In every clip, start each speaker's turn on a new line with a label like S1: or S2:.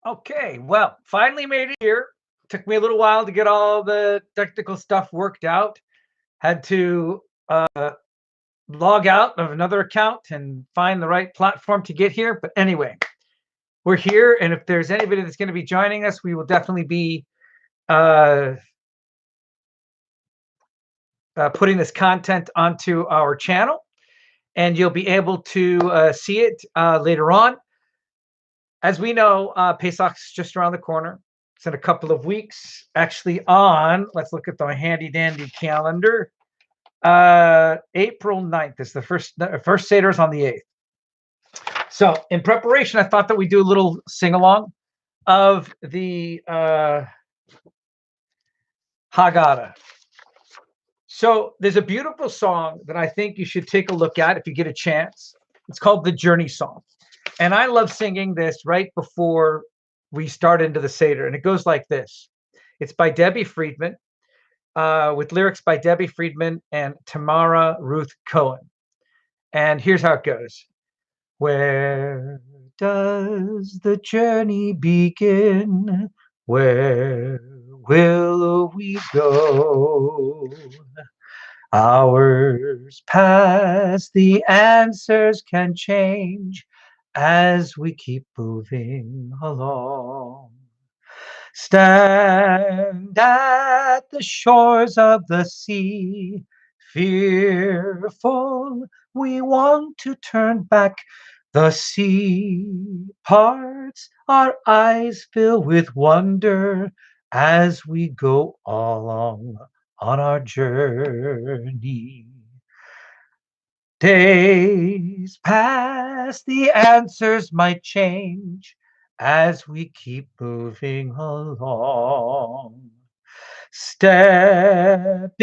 S1: Okay, well, finally made it here. Took me a little while to get all the technical stuff worked out. Had to log out of another account and find the right platform to get here. But anyway, we're here, and if there's anybody that's going to be joining us, we will definitely be uh, putting this content onto our channel, and you'll be able to see it later on. As we know, Pesach's just around the corner. It's in a couple of weeks. Actually, let's look at the handy dandy calendar. April 9th is the first Seder is on the 8th. So in preparation, I thought that we'd do a little sing-along of the Haggadah. So there's a beautiful song that I think you should take a look at if you get a chance. It's called the Journey Song. And I love singing this right before we start into the Seder. And it goes like this. It's by Debbie Friedman, with lyrics by Debbie Friedman and Tamara Ruth Cohen. And here's how it goes. Where does the journey begin? Where will we go? Hours pass, the answers can change as we keep moving along. Stand at the shores of the sea, fearful, we want to turn back. The sea parts, our eyes fill with wonder as we go along on our journey. Days pass, the answers might change as we keep moving along. Stepping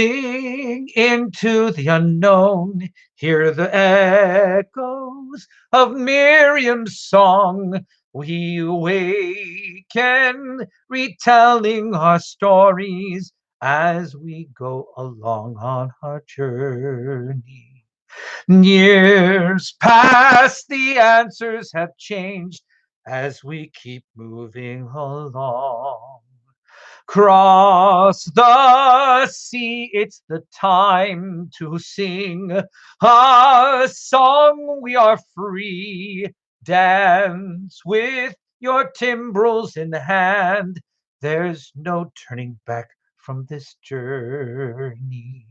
S1: into the unknown, hear the echoes of Miriam's song. We awaken, retelling our stories as we go along on our journey. Years pass, the answers have changed as we keep moving along. Cross the sea, it's the time to sing a song. We are free. Dance with your timbrels in hand. There's no turning back from this journey.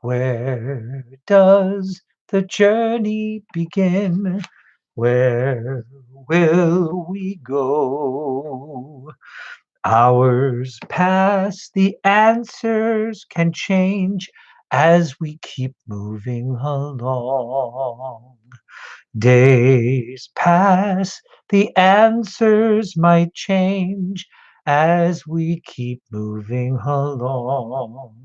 S1: Where does the journey begin? Where will we go? Hours pass, the answers can change as we keep moving along. Days pass, the answers might change as we keep moving along.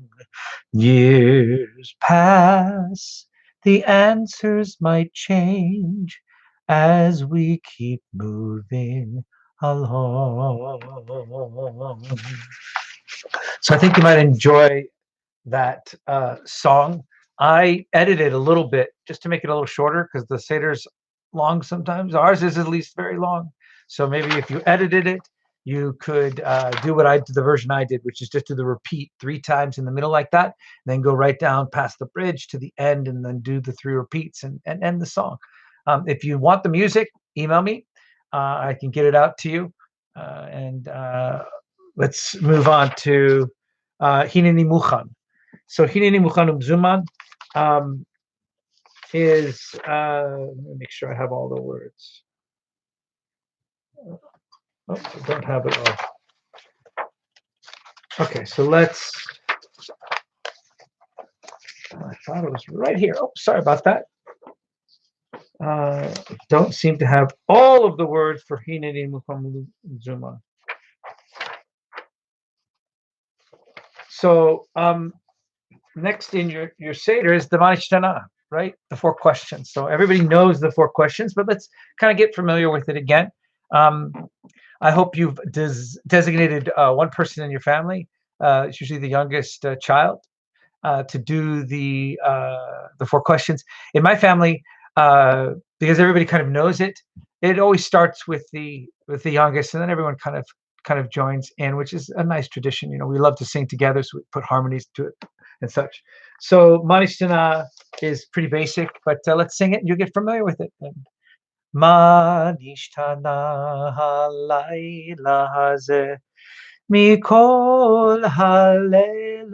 S1: Years pass, the answers might change as we keep moving along. So I think you might enjoy that song. I edited a little bit just to make it a little shorter because the Seder's long sometimes. Ours is at least very long. So maybe if you edited it, you could do the version I did, which is just do the repeat 3 times in the middle like that, and then go right down past the bridge to the end and then do the 3 repeats and end the song. If you want the music, email me. I can get it out to you. And let's move on to Hineni Muchan. So Hineni Muchan Zuman is, let me make sure I have all the words. Oh, I don't have it all. Okay, so let's, I thought it was right here. Oh, sorry about that. Don't seem to have all of the words for Hineni Muchan Zuman. So next in your Seder is the Manishtana, right? The 4 questions. So everybody knows the 4 questions, but let's kind of get familiar with it again. I hope you've designated one person in your family, it's usually the youngest child, to do the 4 questions. In my family, because everybody kind of knows it, it always starts with the youngest, and then everyone kind of joins in, which is a nice tradition. You know, we love to sing together, so we put harmonies to it and such. So Manishna is pretty basic, but let's sing it and you'll get familiar with it. And Manishtana halayla hazeh mikol halelot,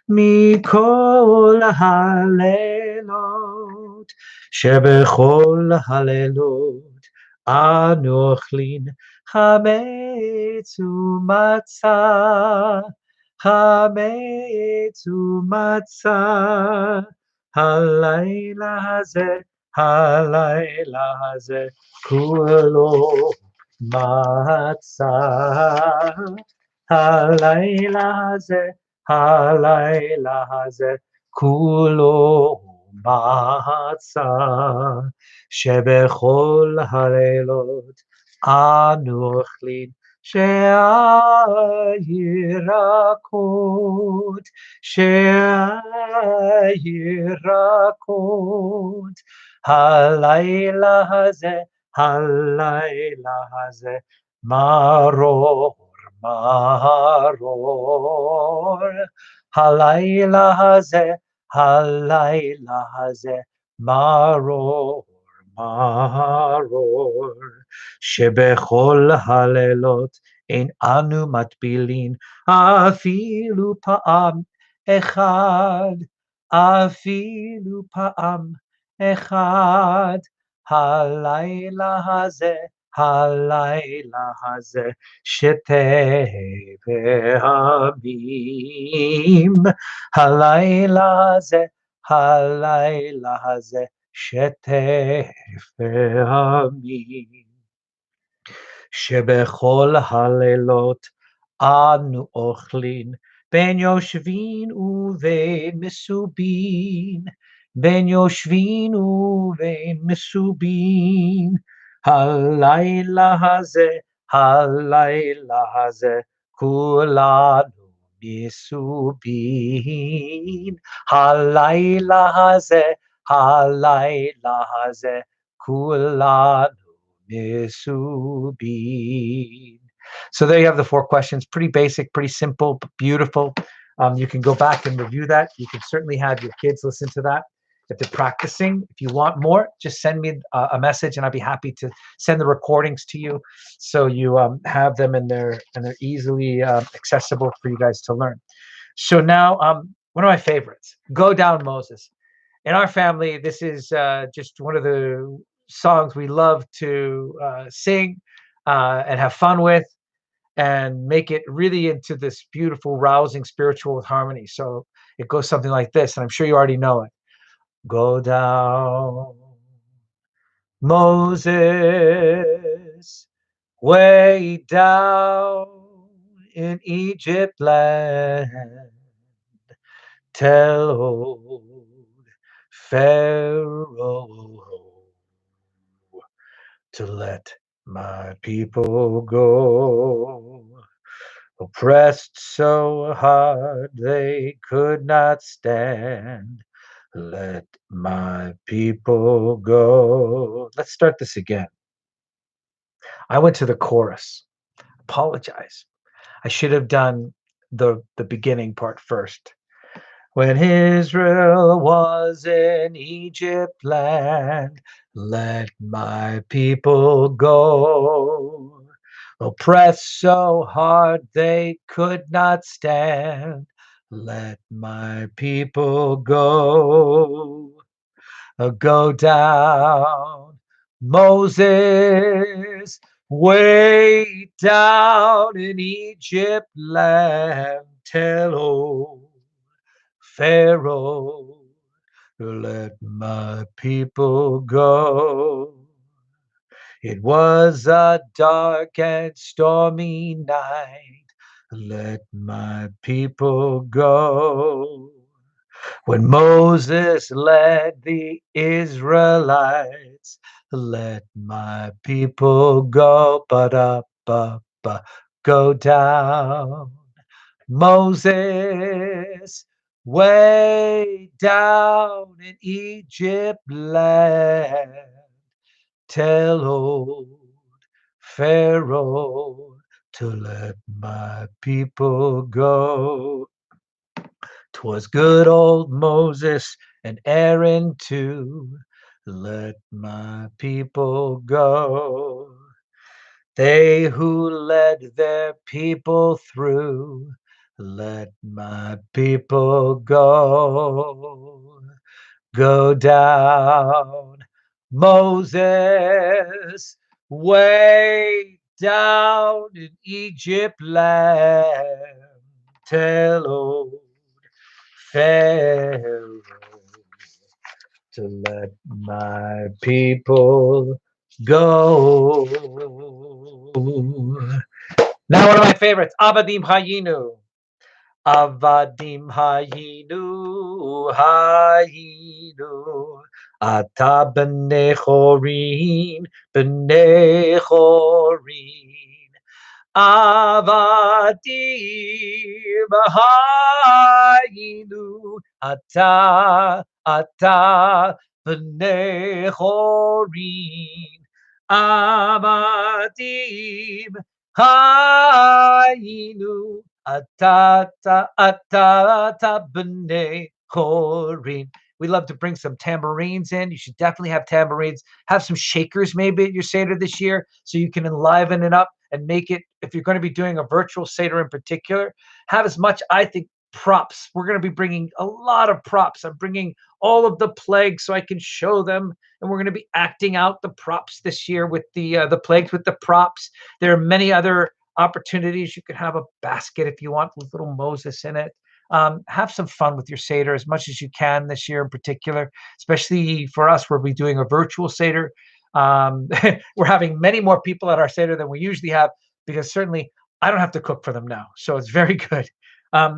S1: mikol halelot, shebechol halelot anu ochlin chametz umatzah, chametz umatzah, halayla hazeh, halayla hazeh, kulo matzah, halayla hazeh, halayla hazeh, kulo matzah, shebechol halelot anu ochlin שהירקות, שהירקות, הלילה הזה, הלילה הזה, מרור, מרור, הלילה הזה, הלילה הזה, מרור, מרור, שבכל הלילות אין אנו מטבילין אפילו פעם אחד, אפילו פעם אחד, הלילה הזה, הלילה הזה, שתי פעמים, הלילה הזה, הלילה הזה, שתי פעמים. שבכל הלילות אנו אוכלים, בין יושבין ובין מסובין, בין יושבין ובין מסובין, הלילה הזה, הלילה הזה, כולנו מסובין, הלילה הזה, הלילה הזה, כולנו Mesubin. So there you have the 4 questions. Pretty basic, pretty simple, but beautiful. You can go back and review that. You can certainly have your kids listen to that if they're practicing. If you want more, just send me a message, and I'd be happy to send the recordings to you, so you have them and they're easily accessible for you guys to learn. So now, one of my favorites, "Go Down Moses." In our family, this is just one of the songs we love to sing and have fun with, and make it really into this beautiful, rousing spiritual harmony. So it goes something like this, and I'm sure you already know it. Go down, Moses, way down in Egypt land. Tell old Pharaoh to let my people go. Oppressed so hard they could not stand. Let my people go. Let's start this again. I went to the chorus. Apologize. I should have done the beginning part first. When Israel was in Egypt land, let my people go. Oppressed so hard they could not stand, let my people go. Go down, Moses, way down in Egypt land, tell old Pharaoh, let my people go. It was a dark and stormy night, let my people go. When Moses led the Israelites, let my people go, go down. Moses, way down in Egypt land, tell old Pharaoh to let my people go. 'Twas good old Moses and Aaron too. Let my people go. They who led their people through. Let my people go. Go down, Moses, way down in Egypt land. Tell old Pharaoh to let my people go. Now, one of my favorites, Abadim Hayinu. Avadim Hayinu, Hayinu. Ata b'nei chorin, b'nei chorin. Avadim Hayinu, Ata b'nei chorin. Avadim Hayinu, Ata b'nei chorin. We love to bring some tambourines in. You should definitely have tambourines. Have some shakers maybe at your Seder this year so you can enliven it up and make it, if you're going to be doing a virtual Seder in particular, have as much, I think, props. We're going to be bringing a lot of props. I'm bringing all of the plagues so I can show them. And we're going to be acting out the props this year with the plagues with the props. There are many other opportunities. You could have a basket if you want with little Moses in it. Have some fun with your Seder as much as you can this year in particular, especially for us, we'll be doing a virtual Seder. We're having many more people at our Seder than we usually have because certainly I don't have to cook for them now. So it's very good.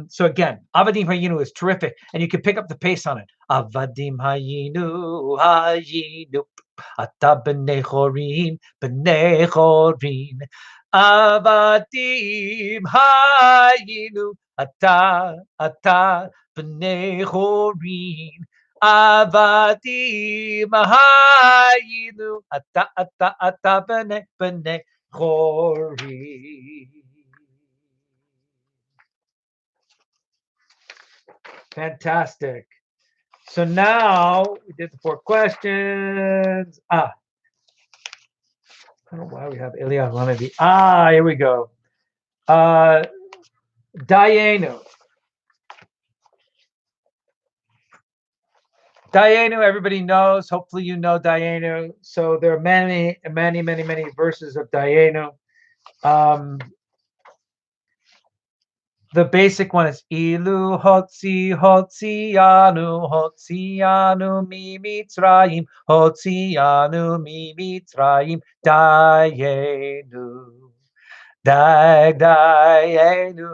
S1: So again, Avadim Hayinu is terrific, and you can pick up the pace on it. Avadim Hayinu, Hayinu, Ata b'nei chorin, b'nei chorin. Avadim Hayinu, Ata b'nei chorin. Avadim Hayinu, Ata b'nei chorin. Fantastic. So now we did the 4 questions. I don't know why we have Ilya Hanavi. Here we go. Dayenu. Dayenu, everybody knows. Hopefully you know Dayenu. So there are many verses of Dayenu. The basic one is Ilu Hotzianu mi Mitzrayim, Hotzianu mi Mitzrayim, Dayenu, Dayenu,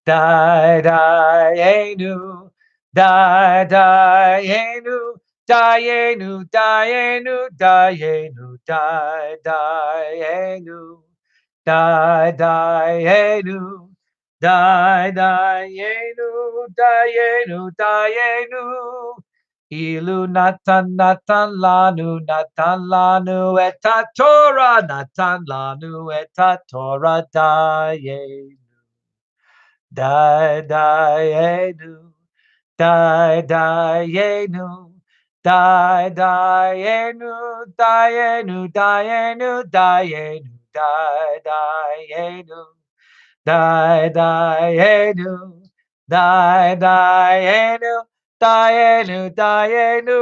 S1: Dayenu, Dayenu, Dayenu, Dayenu, Dayenu, Dayenu, Dayenu. Dayenu. Ilu natan lanu et Torah, natan lanu et Torah, dayenu. Dayenu. Dayenu. Dayenu. Dayenu. Dayenu. Dayenu. Dayenu. Dayenu, Dayenu, Dayenu.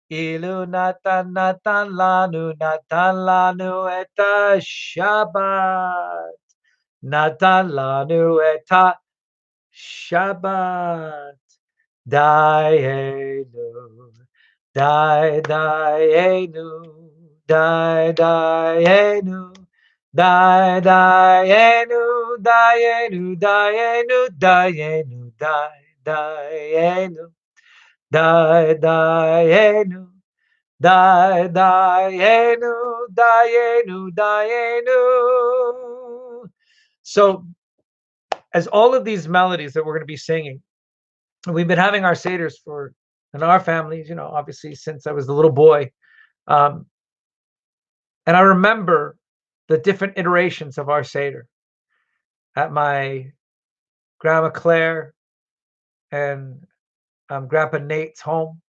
S1: Ilu natan lanu et Shabbat. Natan lanu et Shabbat. Dayenu, Dayenu, Dayenu. Dayenu, Dayenu, Dayenu, Dayenu, Dayenu, Dayenu, Dayenu, Dayenu, Dayenu. So, as all of these melodies that we're going to be singing, we've been having our seders in our families, obviously since I was a little boy. And I remember the different iterations of our Seder at my Grandma Claire and Grandpa Nate's home,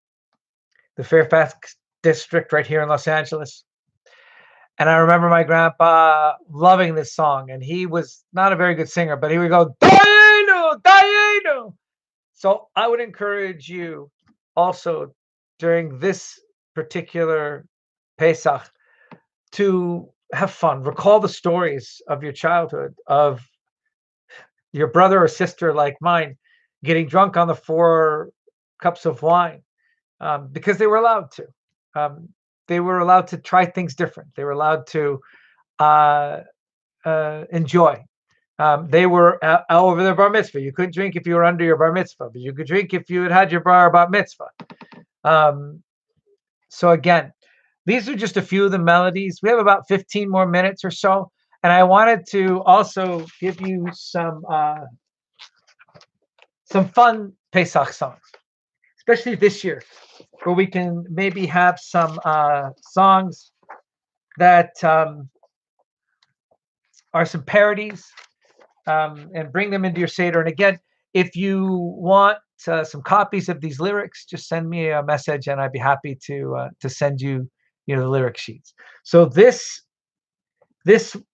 S1: the Fairfax district right here in Los Angeles. And I remember my grandpa loving this song, and he was not a very good singer, but he would go, Diano, Diano. So I would encourage you also during this particular Pesach to have fun. Recall the stories of your childhood, of your brother or sister like mine getting drunk on the 4 cups of wine, because they were allowed to. Um, they were allowed to try things different. They were allowed to uh, enjoy. They were over their bar mitzvah. You couldn't drink if you were under your bar mitzvah, but you could drink if you had had your bar mitzvah. Um, so again, these are just a few of the melodies. We have about 15 more minutes or so, and I wanted to also give you some fun Pesach songs, especially this year, where we can maybe have some songs that are some parodies, and bring them into your Seder. And again, if you want some copies of these lyrics, just send me a message, and I'd be happy to send you, the lyric sheets. So this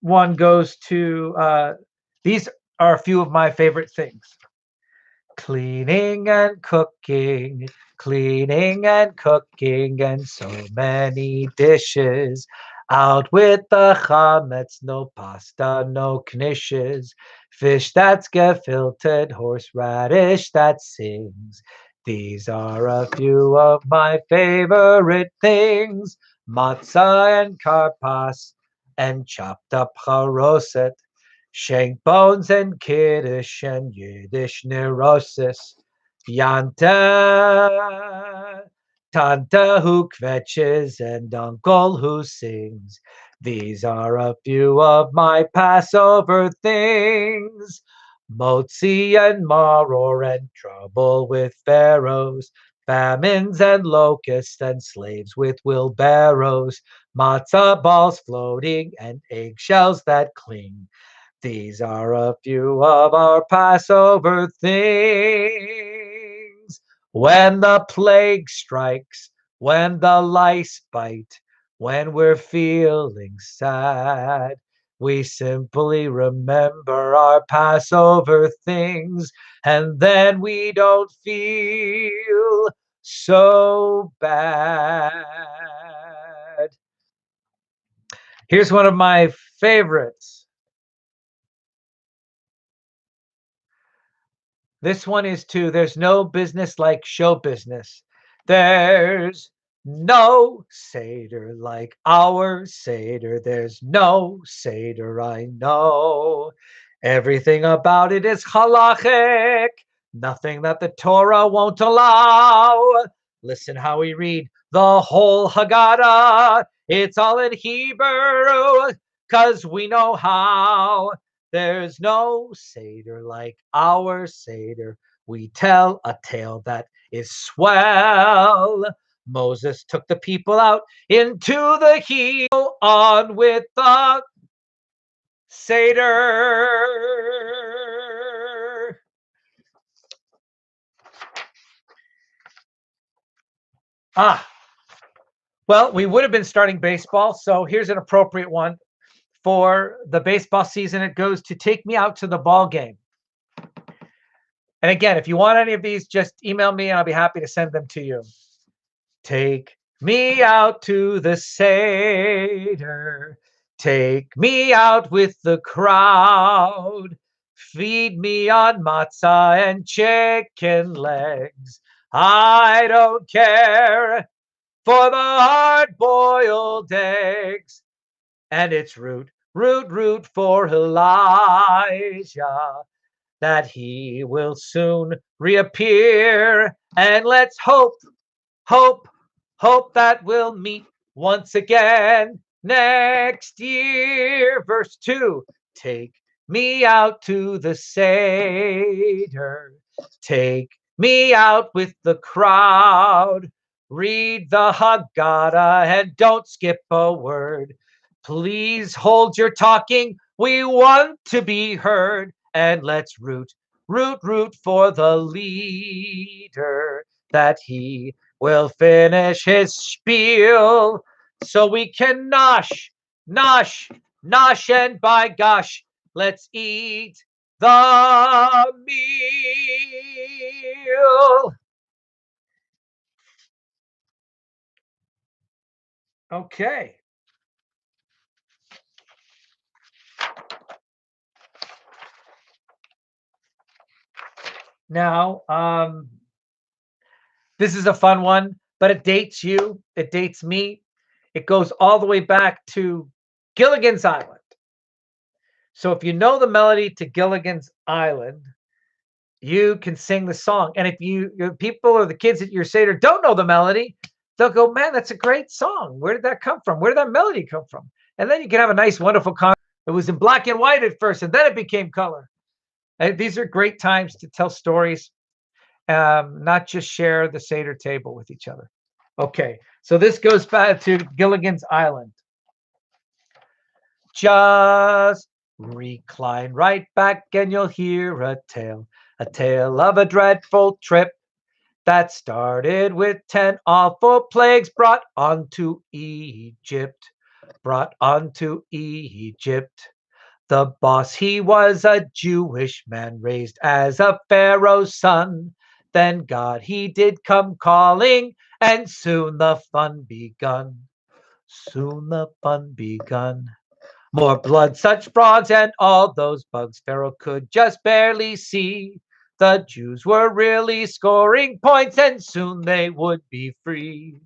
S1: one goes to these are a few of my favorite things. Cleaning and cooking, and so many dishes. Out with the chametz, no pasta, no knishes. Fish that's gefilte, horseradish that sings. These are a few of my favorite things. Matzah and karpas and chopped up charoset. Shank bones and Kiddush and Yiddish neurosis. Yanta, Tanta who kvetches and Uncle who sings. These are a few of my Passover things. Motzi and maror and trouble with pharaohs. Famines and locusts and slaves with wheelbarrows. Matzah balls floating and eggshells that cling. These are a few of our Passover things. When the plague strikes, when the lice bite, when we're feeling sad, we simply remember our Passover things, and then we don't feel so bad. Here's one of my favorites. This one is too. There's no business like show business. There's no Seder like our Seder. There's no Seder I know. Everything about it is halachic. Nothing that the Torah won't allow. Listen how we read the whole Haggadah. It's all in Hebrew, 'cause we know how. There's no Seder like our Seder. We tell a tale that is swell. Moses took the people out into the heat. On with the Seder. Well, we would have been starting baseball, so here's an appropriate one for the baseball season. It goes to Take Me Out to the Ball Game. And again, if you want any of these, just email me and I'll be happy to send them to you. Take me out to the Seder. Take me out with the crowd. Feed me on matzah and chicken legs. I don't care for the hard-boiled eggs. And it's root for Elijah, that he will soon reappear. And let's hope that we'll meet once again next year. Verse 2, take me out to the Seder. Take me out with the crowd. Read the Haggadah and don't skip a word. Please hold your talking. We want to be heard. And let's root for the leader, that he will finish his spiel so we can nosh, and by gosh, let's eat the meal. Okay. Now, this is a fun one, but it dates you. It dates me. It goes all the way back to Gilligan's Island. So if you know the melody to Gilligan's Island, you can sing the song. And if your people or the kids at your Seder don't know the melody, they'll go, man, that's a great song. Where did that come from? Where did that melody come from? And then you can have a nice, wonderful concert. It was in black and white at first, and then it became color. And these are great times to tell stories, not just share the Seder table with each other. Okay, so this goes back to Gilligan's Island. Just recline right back and you'll hear a tale of a dreadful trip that started with 10 awful plagues brought onto Egypt. The boss, he was a Jewish man raised as a Pharaoh's son. Then God, he did come calling, and soon the fun begun. More blood, such frogs, and all those bugs Pharaoh could just barely see. The Jews were really scoring points, and soon they would be free.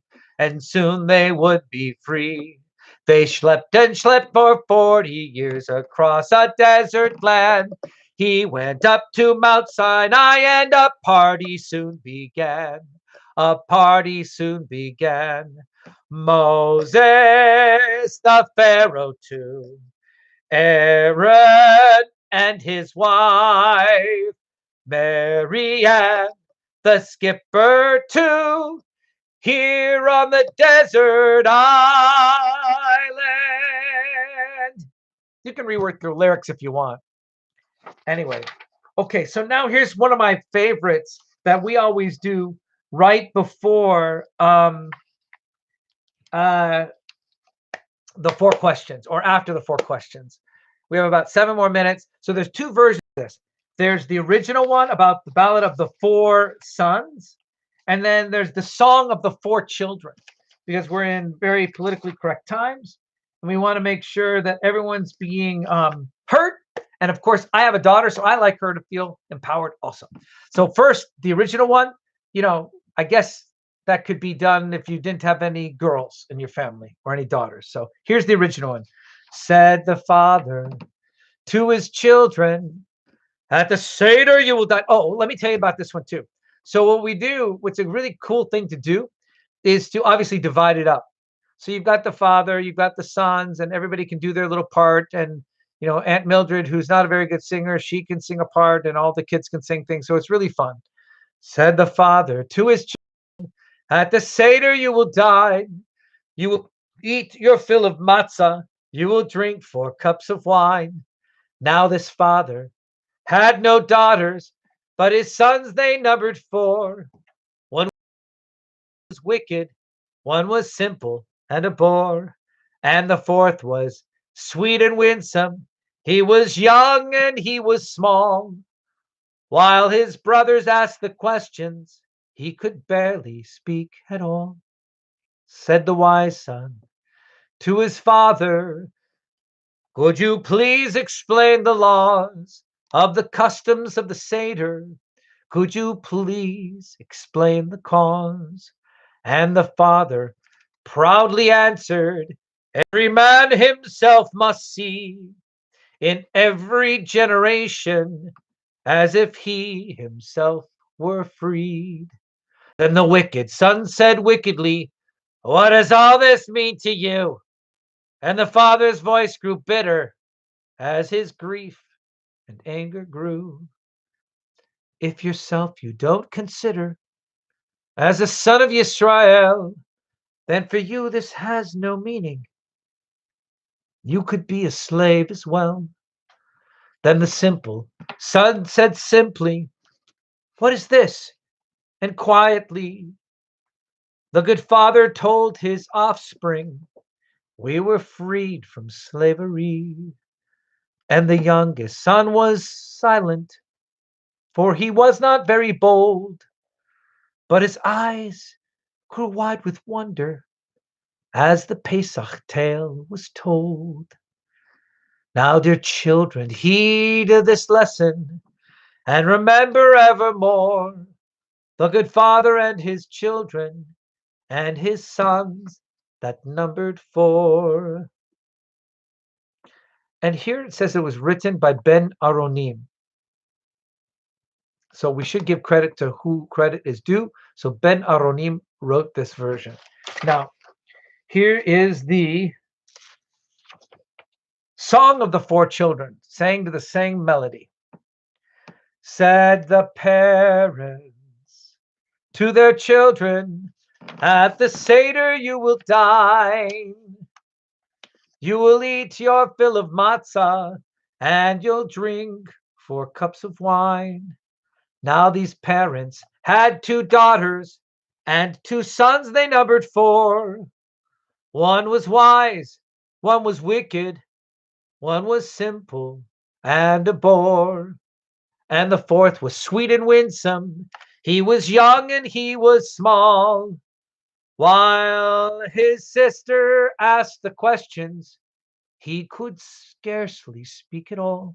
S1: They schlepped and schlepped for 40 years across a desert land. He went up to Mount Sinai, and a party soon began. Moses, the Pharaoh too, Aaron and his wife, Marianne, the skipper too, here on the desert island. You can rework the lyrics if you want. Anyway, okay, so now here's one of my favorites that we always do right before the 4 questions, or after the 4 questions. We have about 7 more minutes. So there's 2 versions of this. There's the original one about the Ballad of the 4 Sons, and then there's the Song of the 4 Children, because we're in very politically correct times, and we want to make sure that everyone's being heard. And of course, I have a daughter, so I like her to feel empowered also. So first, the original one, I guess that could be done if you didn't have any girls in your family or any daughters. So here's the original one. Said the father to his children, at the Seder you will die. Oh, let me tell you about this one too. So what we do, what's a really cool thing to do, is to obviously divide it up. So you've got the father, you've got the sons, and everybody can do their little part. And Aunt Mildred, who's not a very good singer, she can sing a part, and all the kids can sing things. So it's really fun. Said the father to his children, at the Seder you will dine, you will eat your fill of matzah, you will drink 4 cups of wine. Now this father had no daughters, but his sons they numbered 4. One was wicked, one was simple and a bore, and the 4th was sweet and winsome. He was young and he was small. While his brothers asked the questions, he could barely speak at all. Said the wise son to his father, could you please explain the laws of the customs of the Seder? Could you please explain the cause? And the father proudly answered, every man himself must see in every generation as if he himself were freed. Then the wicked son said wickedly, what does all this mean to you? And the father's voice grew bitter as his grief and anger grew. If yourself you don't consider as a son of Yisrael, then for you this has no meaning. You could be a slave as well. Then the simple son said simply, "What is this?" And quietly, the good father told his offspring, "We were freed from slavery." And the youngest son was silent, for he was not very bold, but his eyes grew wide with wonder as the Pesach tale was told. Now, dear children, heed this lesson and remember evermore the good father and his children and his sons that numbered 4. And here it says it was written by Ben Aronim. So we should give credit to who credit is due. So Ben Aronim wrote this version. Now, here is the Song of the 4 Children, sang to the same melody. Said the parents to their children, "At the Seder you will dine. You will eat your fill of matzah, and you'll drink 4 cups of wine." Now these parents had 2 daughters, and 2 sons they numbered 4. One was wise, one was wicked, one was simple and a bore. And the 4th was sweet and winsome. He was young and he was small. While his sister asked the questions, he could scarcely speak at all.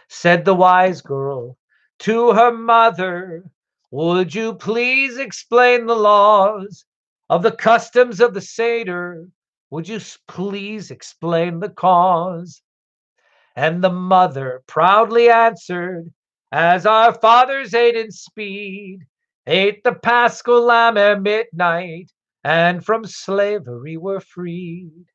S1: Said the wise girl to her mother, "Would you please explain the laws of the customs of the Seder? Would you please explain the cause?" And the mother proudly answered, "As our fathers ate in speed, ate the Paschal lamb at midnight, and from slavery were freed.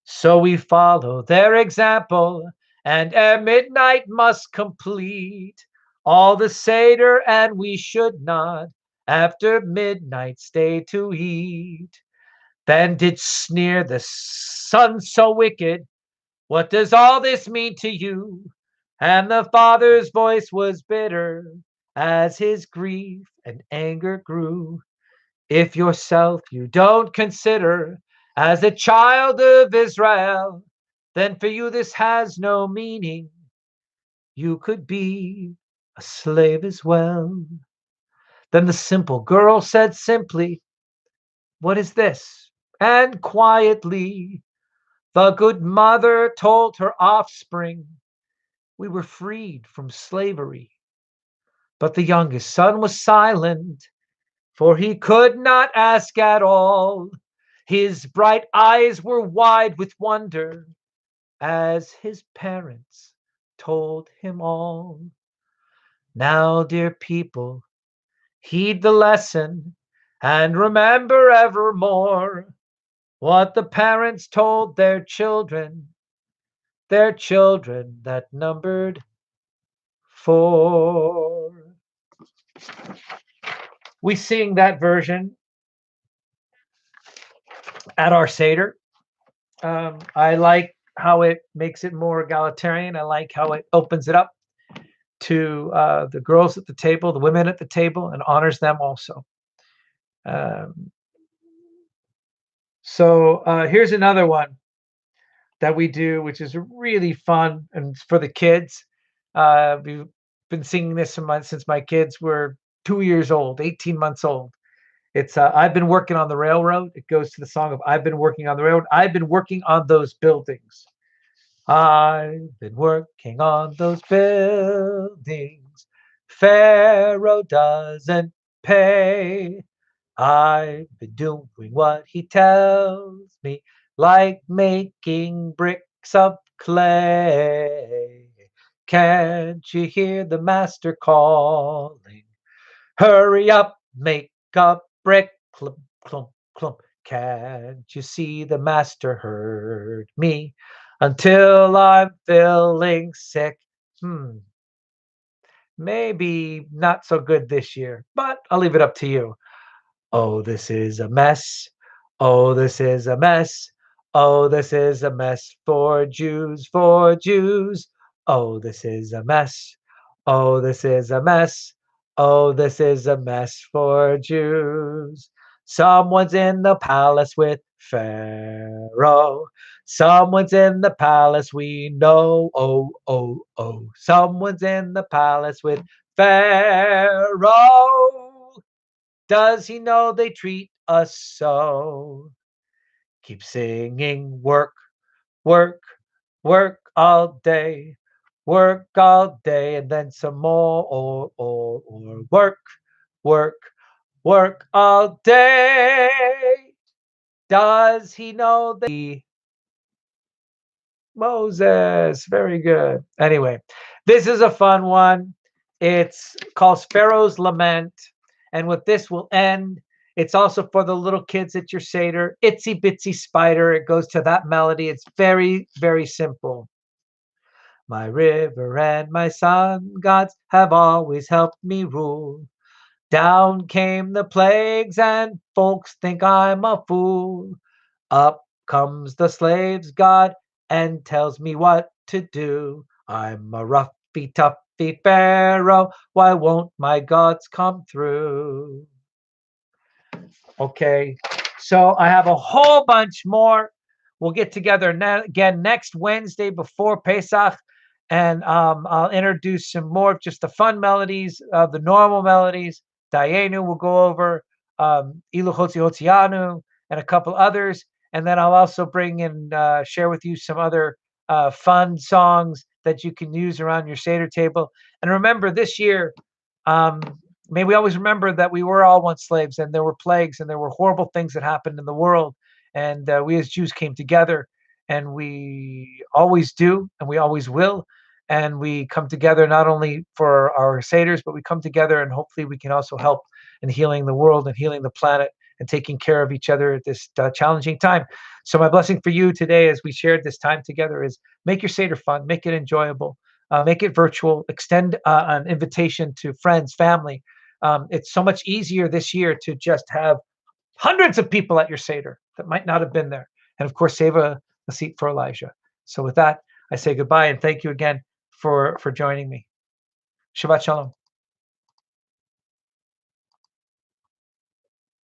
S1: So we follow their example, and at midnight must complete all the Seder, and we should not after midnight stay to eat." Then did sneer the son so wicked, "What does all this mean to you?" And the father's voice was bitter as his grief and anger grew. "If yourself you don't consider as a child of Israel, then for you this has no meaning. You could be a slave as well." Then the simple girl said simply, "What is this?" And quietly, the good mother told her offspring, "We were freed from slavery." But the youngest son was silent, for he could not ask at all. His bright eyes were wide with wonder as his parents told him all. Now, dear people, heed the lesson and remember evermore what the parents told their children that numbered 4. We sing that version at our Seder. I like how it makes it more egalitarian. I like how it opens it up to the girls at the table, the women at the table, and honors them also. Um, so here's another one that we do, which is really fun and it's for the kids. We've been singing this since my kids were 2 years old, 18 months old. It's I've been working on the railroad. It goes to the song of I've been working on the railroad. I've been working on those buildings. I've been working on those buildings. Pharaoh doesn't pay. I've been doing what he tells me, like making bricks of clay. Can't you hear the master calling? Hurry up, make a brick, clump, clump, clump. Can't you see the master heard me until I'm feeling sick? Maybe not so good this year, but I'll leave it up to you. Oh, this is a mess. Oh, this is a mess. Oh, this is a mess for Jews, for Jews. Oh, this is a mess. Oh, this is a mess. Oh, this is a mess for Jews. Someone's in the palace with Pharaoh. Someone's in the palace, we know. Oh, oh, oh. Someone's in the palace with Pharaoh. Does he know they treat us so? Keep singing, work, work, work all day, work all day, and then some more, or work, work, work all day. Does he know the Moses? Very good. Anyway, this is a fun one. It's called Pharaoh's Lament. And with this, we'll end. It's also for the little kids at your Seder. Itsy Bitsy Spider. It goes to that melody. It's very, very simple. My river and my sun gods have always helped me rule. Down came the plagues, and folks think I'm a fool. Up comes the slaves god and tells me what to do. I'm a roughy, toughy pharaoh. Why won't my gods come through? Okay, so I have a whole bunch more. We'll get together again next Wednesday before Pesach, and I'll introduce some more of just the fun melodies, the normal melodies. Dayenu will go over Ilu Hotzi Hotzianu and a couple others, and then I'll also bring and share with you some other fun songs that you can use around your Seder table. And remember, this year, um, may we always remember that we were all once slaves, and there were plagues, and there were horrible things that happened in the world. And we as Jews came together, and we always do, and we always will. And we come together not only for our Seders, but we come together, and hopefully we can also help in healing the world and healing the planet and taking care of each other at this challenging time. So my blessing for you today, as we shared this time together, is make your Seder fun, make it enjoyable, make it virtual, extend an invitation to friends, family. It's so much easier this year to just have hundreds of people at your Seder that might not have been there. And of course, save a seat for Elijah. So with that, I say goodbye and thank you again for joining me. Shabbat Shalom.